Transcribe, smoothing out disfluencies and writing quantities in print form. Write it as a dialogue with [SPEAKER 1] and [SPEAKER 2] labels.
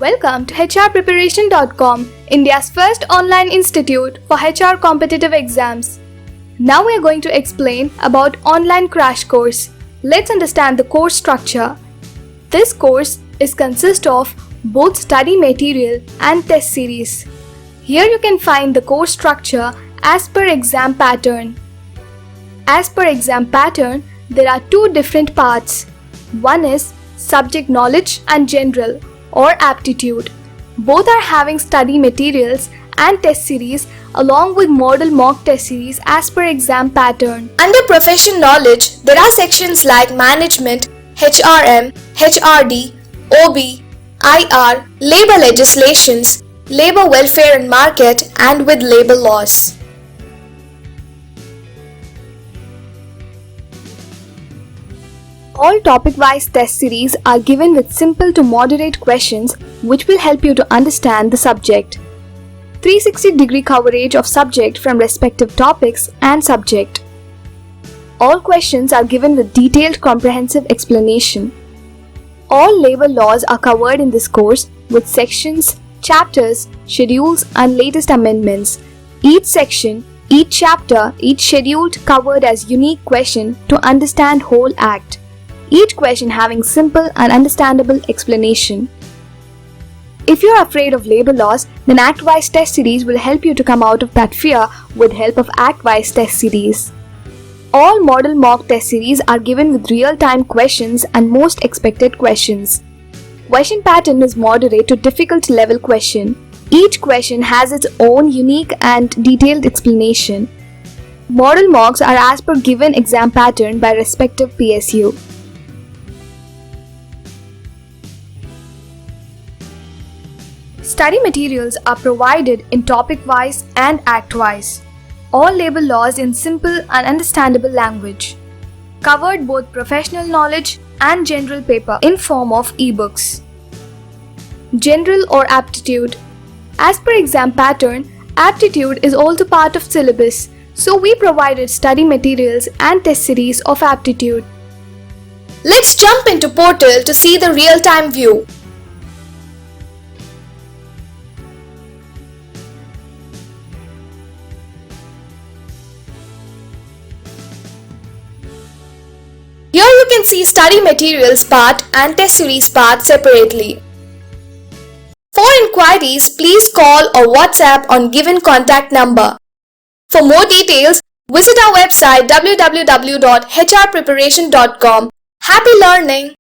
[SPEAKER 1] Welcome to HRpreparation.com, India's first online institute for HR competitive exams. Now we are going to explain about online crash course. Let's understand the course structure. This course consists of both study material and test series. Here you can find the course structure as per exam pattern. As per exam pattern, there are two different parts. One is subject knowledge and general or aptitude. Both are having study materials and test series along with model mock test series as per exam pattern.
[SPEAKER 2] Under profession knowledge, there are sections like management, HRM, HRD, OB, IR, labor legislations, labor welfare and market, and with labor laws.
[SPEAKER 1] All topic-wise test series are given with simple to moderate questions which will help you to understand the subject. 360-degree coverage of subject from respective topics and subject. All questions are given with detailed comprehensive explanation. All labor laws are covered in this course with sections, chapters, schedules and latest amendments. Each section, each chapter, each schedule covered as unique question to understand whole act. Each question having simple and understandable explanation. If you are afraid of labor laws, then Act-wise test series will help you to come out of that fear with help of Act-wise test series. All model mock test series are given with real-time questions and most expected questions. Question pattern is moderate to difficult level question. Each question has its own unique and detailed explanation. Model mocks are as per given exam pattern by respective PSU. Study materials are provided in topic-wise and act-wise. All labor laws in simple and understandable language. Covered both professional knowledge and general paper in form of ebooks. General or aptitude. As per exam pattern, aptitude is also part of syllabus, so we provided study materials and test series of aptitude.
[SPEAKER 2] Let's jump into portal to see the real-time view. Here you can see study materials part and test series part separately. For inquiries, please call or WhatsApp on given contact number. For more details, visit our website www.hrpreparation.com. Happy learning!